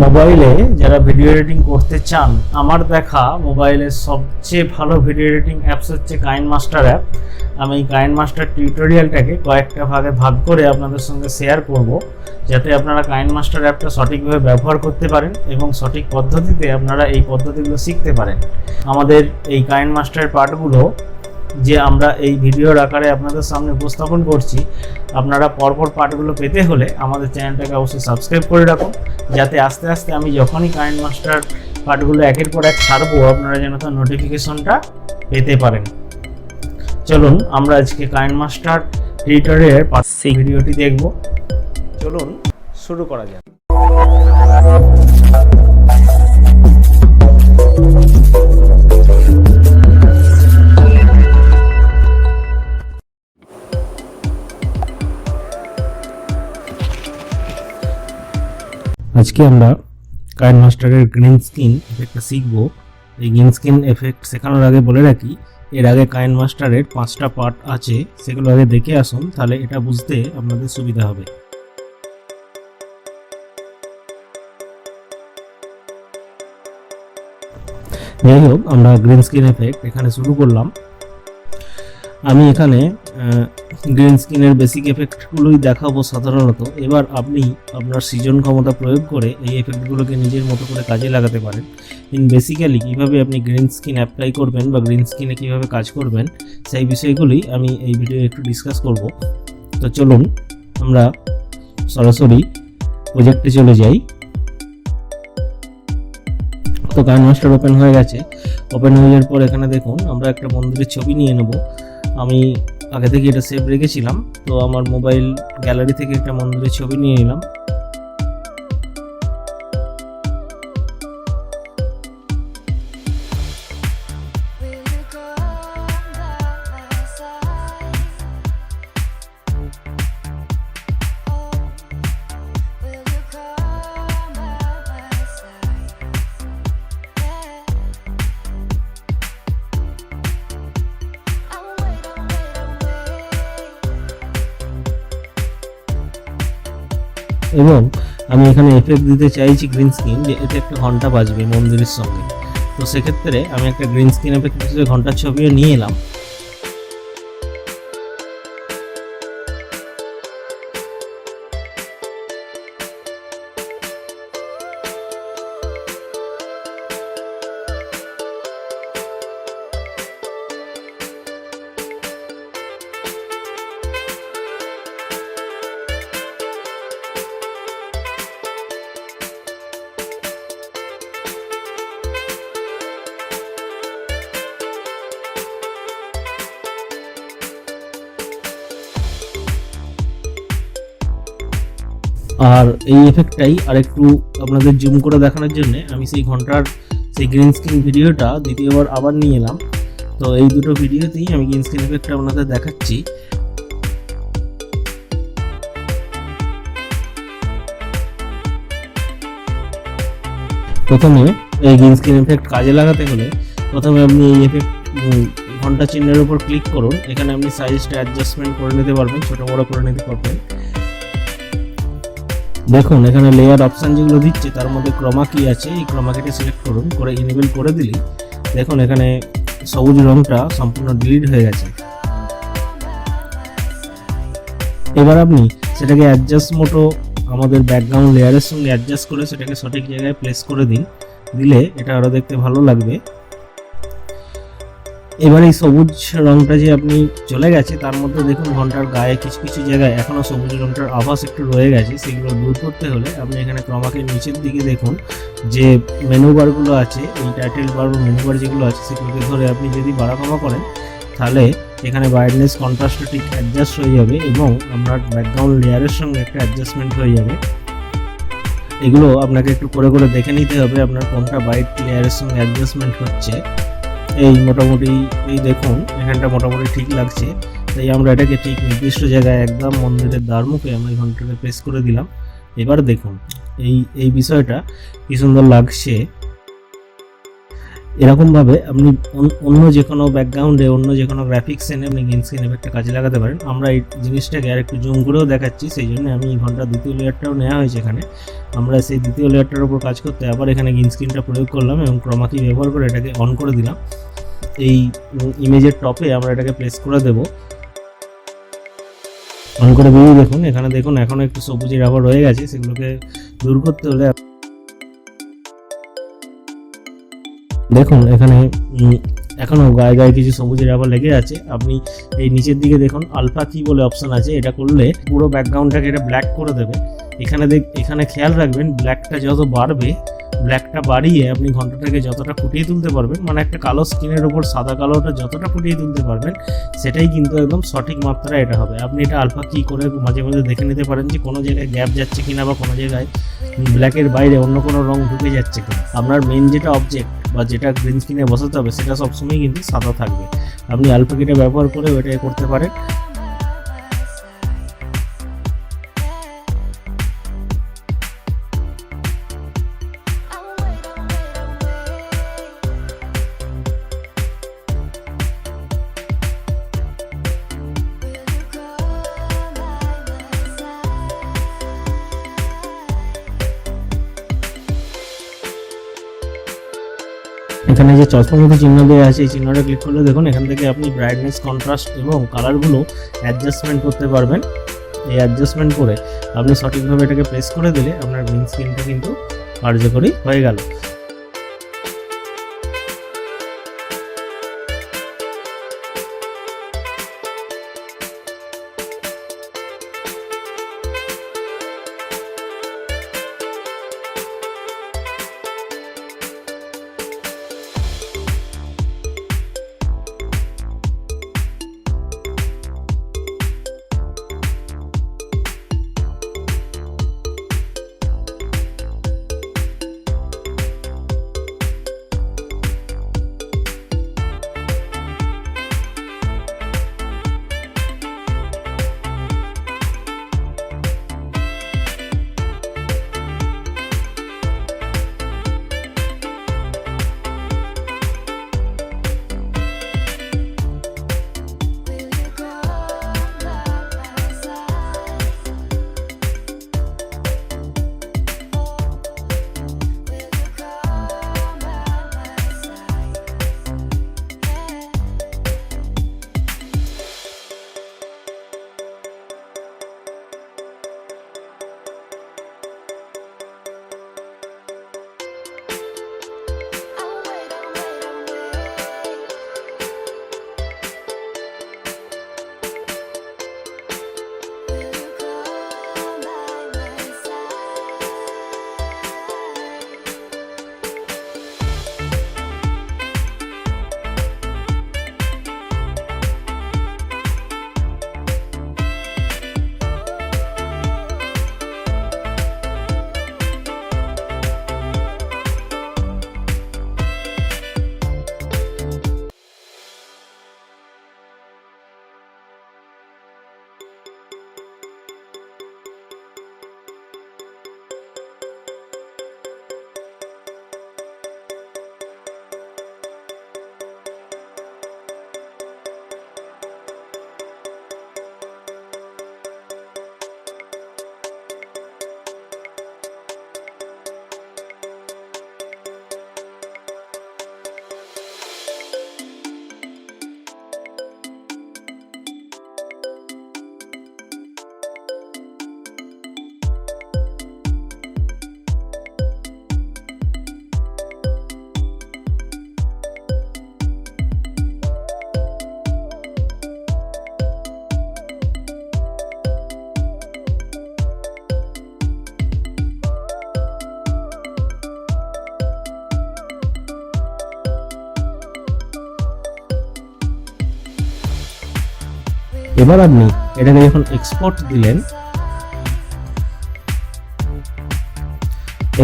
মোবাইলে যারা video editing করতে চান, আমার দেখা মোবাইলের সবচেয়ে ভালো ভিডিও এডিটিং অ্যাপস হচ্ছে কাইনমাস্টার অ্যাপ। আমি কাইনমাস্টার টিউটোরিয়ালটাকে কয়েকটা ভাগে ভাগ করে আপনাদের সঙ্গে শেয়ার করব, যাতে আপনারা কাইনমাস্টার অ্যাপটা সঠিকভাবে ব্যবহার করতে পারেন এবং সঠিক পদ্ধতিতে আপনারা এই পদ্ধতিগুলো শিখতে পারেন। আমাদের এই কাইনমাস্টারের পার্টগুলো যে আমরা এই ভিডিওর আকারে আপনাদের সামনে উপস্থাপন করছি, আপনারা পরপর পার্টগুলো পেতে হলে আমাদের চ্যানেলটাকে অবশ্যই সাবস্ক্রাইব করে রাখুন, যাতে আস্তে আস্তে আমি যখনই কাইনমাস্টার পার্টগুলো একের পর এক ছাড়বো আপনারা যেন তার নোটিফিকেশনটা পেতে পারেন। চলুন আমরা আজকে কাইনমাস্টার টিউটোরিয়ালের সেই ভিডিওটি দেখব। চলুন শুরু করা যাক। আজকে আমরা কাইনমাস্টারের গ্রিন স্ক্রিন এফেক্টটা শিখব। এই গ্রিন স্ক্রিন এফেক্ট শেখানোর আগে বলে রাখি, এর আগে কাইনমাস্টারের 5টা পার্ট আছে, সেগুলো আগে দেখে আসুন, তাহলে এটা বুঝতে আপনাদের সুবিধা হবে। যাই হোক, আমরা গ্রিন স্ক্রিন এফেক্ট এখানে শুরু করলাম। আমি এখানে গ্রিন স্ক্রিনের বেসিক এফেক্টগুলোই দেখাবো সাধারণত। এবার আপনি আপনার সৃজন ক্ষমতা প্রয়োগ করে এই এফেক্টগুলোকে নিজের মতো করে কাজে লাগাতে পারেন। বেসিক্যালি কীভাবে আপনি গ্রিন স্ক্রিন অ্যাপ্লাই করবেন বা গ্রিন স্ক্রিনে কীভাবে কাজ করবেন, সেই বিষয়গুলোই আমি এই ভিডিও একটু ডিসকাস করব। তো চলুন আমরা সরাসরি প্রজেক্টে চলে যাই। তো কাইনমাস্টার ওপেন হয়ে গেছে। ওপেন হয়ে যাওয়ার পর এখানে দেখুন আমরা একটা মন্দিরের ছবি নিয়ে নেব। আমি আগে থেকে এটা সেভ রেখেছিলাম, তো আমার মোবাইল গ্যালারি থেকে একটা মন্দিরের ছবি নিয়ে নিলাম। এবং আমি এখানে এফেক্ট দিতে চাইছি গ্রিন স্ক্রিন, যে এতে একটা ঘন্টা বাজবে মন্দিরের সঙ্গে। তো সেক্ষেত্রে আমি একটা গ্রিন স্ক্রিন এফেক্ট হিসেবে ঘন্টার ছবিও নিয়ে এলাম। আর এই এফেক্টটাই আরেকটু আপনাদের জুম করে দেখানোর জন্য আমি সেই ঘন্টার সেই গ্রিন স্ক্রিন ভিডিওটা দ্বিতীয়বার আবার নিয়ে এলাম। তো এই দুটো ভিডিওতেই আমি গ্রিন স্ক্রিন এফেক্টটা আপনাদের দেখাচ্ছি। প্রথমে এই গ্রিন স্ক্রিন এফেক্ট কাজে লাগাতে হলে প্রথমে আপনি এই এফেক্ট ঘন্টা চিহ্নের উপর ক্লিক করুন। এখানে আপনি সাইজটা অ্যাডজাস্টমেন্ট করে নিতে পারবেন, ছোট বড় করে নিতে পারবেন। দেখুন এখানে লেয়ার অপশান যেগুলো দিচ্ছে তার মধ্যে ক্রমা কি আছে, এই ক্রমাকিটি সিলেক্ট করুন, করে ইনেবল করে দিলে দেখুন এখানে সবুজ রংটা সম্পূর্ণ ডিলিট হয়ে গেছে। এবার আপনি সেটাকে অ্যাডজাস্ট মতো আমাদের ব্যাকগ্রাউন্ড লেয়ারের সঙ্গে অ্যাডজাস্ট করে সেটাকে সঠিক জায়গায় প্লেস করে দিন, দিলে এটা আরও দেখতে ভালো লাগবে। এবার এই সবুজ রংটা যে আপনি চলে গেছে, তার মধ্যে দেখুন ঘন্টার গায়ে কিছু কিছু জায়গায় এখনও সবুজ রংটার আভাস একটু রয়ে গেছে। সেগুলো দূর করতে হলে আপনি এখানে ক্রমাকে নিচের দিকে দেখুন যে মেনু বারগুলো আছে, এই টাইটেল বার বা মেনু বার যেগুলো আছে সেগুলোকে ধরে আপনি যদি বাড়া কমা করেন, তাহলে এখানে ব্রাইটনেস কন্ট্রাস্টটা ঠিক অ্যাডজাস্ট হয়ে যাবে এবং আপনার ব্যাকগ্রাউন্ড লেয়ারের সঙ্গে একটা অ্যাডজাস্টমেন্ট হয়ে যাবে। এগুলো আপনাকে একটু করে করে দেখে নিতে হবে আপনার কোনটা ব্রাইট লেয়ারের সঙ্গে অ্যাডজাস্টমেন্ট হচ্ছে। এই মোটামুটি এই দেখুন এখানটা মোটামুটি ঠিক লাগছে, তাই আমরা এটাকে ঠিক নির্দিষ্ট জায়গায় একদম মন্দিরের দ্বার মুখে আমরা এই ঘন্টাকে প্রেস করে দিলাম। এবার দেখুন এই বিষয়টা কি সুন্দর লাগছে। এরকমভাবে আপনি অন্য যে কোনো ব্যাকগ্রাউন্ডে অন্য যে কোনো গ্রাফিক্স এনে আপনি গ্রিন স্ক্রিন এফেক্টটা কাজে লাগাতে পারেন। আমরা এই জিনিসটাকে আর একটু জুম করেও দেখাচ্ছি, সেই জন্য আমি এই ঘন্টার দ্বিতীয় লেয়ারটাও নেওয়া হয়েছে এখানে। আমরা সেই দ্বিতীয় লেয়ারটার উপর কাজ করতে আবার এখানে গ্রিন স্ক্রিনটা প্রয়োগ করলাম এবং ক্রোমা কি ব্যবহার করে এটাকে অন করে দিলাম। এই ইমেজের টপে আমরা এটাকে প্লেস করে দেব। অন করে বেরিয়ে দেখুন, এখানে দেখুন এখনও একটু সবুজের আবার রয়ে গেছে, সেগুলোকে দূর করতে হলে দেখুন এখানে এখনও গায়ে গায়ে কিছু সবুজের আবার লেগে আছে। আপনি এই নিচের দিকে দেখুন আলফা কি বলে অপশান আছে, এটা করলে পুরো ব্যাকগ্রাউন্ডটাকে এটা ব্ল্যাক করে দেবে। এখানে খেয়াল রাখবেন, ব্ল্যাকটা যত বাড়বে, ব্ল্যাকটা বাড়িয়ে আপনি ঘন্টাটাকে যতটা ফুটিয়ে তুলতে পারবেন, মানে একটা কালো স্ক্রিনের উপর সাদা কালোটা যতটা ফুটিয়ে তুলতে পারবেন, সেটাই কিন্তু একদম সঠিক মাত্রা এটা হবে। আপনি এটা আলফা কি করে মাঝে মাঝে দেখে নিতে পারেন যে কোনো জায়গায় গ্যাপ যাচ্ছে কিনা বা কোনো জায়গায় ব্ল্যাকের বাইরে অন্য কোনো রং ঢুকে যাচ্ছে কিনা। আপনার মেন যেটা অবজেক্ট বা যেটা গ্রিন স্ক্রিনে বসাতে হবে সেটা সবসময় কিন্তু সাদা থাকবে। আপনি আলফা কিটা ব্যবহার করে ওটা করতে পারেন। এখানে যে চশমার মতো চিহ্ন দেওয়া আছে, এই চিহ্নটা ক্লিক করলে দেখুন এখান থেকে আপনি ব্রাইটনেস, কন্ট্রাস্ট এবং কালারগুলো অ্যাডজাস্টমেন্ট করতে পারবেন। এই অ্যাডজাস্টমেন্ট করে আপনি সঠিকভাবে এটাকে প্রেস করে দিলে আপনার গ্রিন স্ক্রিনটা কিন্তু কার্যকরী হয়ে গেল। এবার আপনি এটাকে যখন এক্সপোর্ট দিলেন,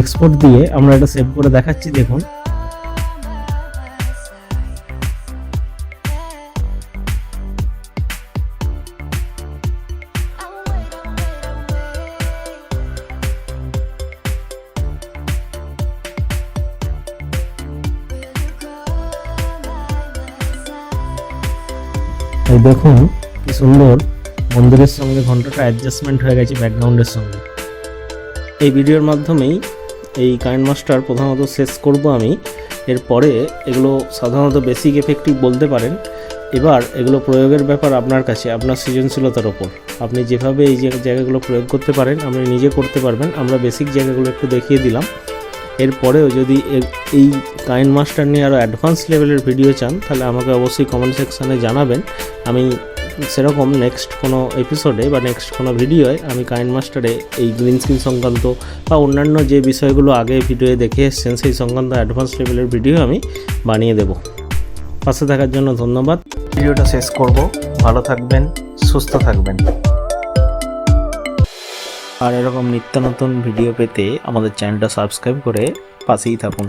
এক্সপোর্ট দিয়ে আমরা এটা সেভ করে দেখাচ্ছি। দেখুন এই দেখুন কি সুন্দর মন্দিরের সঙ্গে ঘন্টাটা অ্যাডজাস্টমেন্ট হয়ে গেছে ব্যাকগ্রাউন্ডের সঙ্গে। এই ভিডিওর মাধ্যমেই এই কাইনমাস্টার প্রধানত শেষ করব আমি। এরপরে এগুলো সাধারণত বেসিক এফেক্টিভ বলতে পারেন। এবার এগুলো প্রয়োগের ব্যাপার আপনার কাছে, আপনার সৃজনশীলতার ওপর। আপনি যেভাবে এই জায়গাগুলো প্রয়োগ করতে পারেন আপনি নিজে করতে পারবেন। আমরা বেসিক জায়গাগুলো একটু দেখিয়ে দিলাম। এরপরেও যদি এই কাইনমাস্টার নিয়ে আরও অ্যাডভান্স লেভেলের ভিডিও চান তাহলে আমাকে অবশ্যই কমেন্ট সেকশানে জানাবেন। আমি সেরকম নেক্সট কোনো এপিসোডে বা নেক্সট কোনো ভিডিওয় আমি কাইনমাস্টারে এই গ্রিন স্ক্রিন সংক্রান্ত বা অন্যান্য যে বিষয়গুলো আগে ভিডিওয়ে দেখে এসছেন সেই সংক্রান্ত অ্যাডভান্স লেভেলের ভিডিও আমি বানিয়ে দেব। পাশে থাকার জন্য ধন্যবাদ। ভিডিওটা শেষ করব। ভালো থাকবেন, সুস্থ থাকবেন। আর এরকম নিত্য নতুন ভিডিও পেতে আমাদের চ্যানেলটা সাবস্ক্রাইব করে পাশেই থাকুন।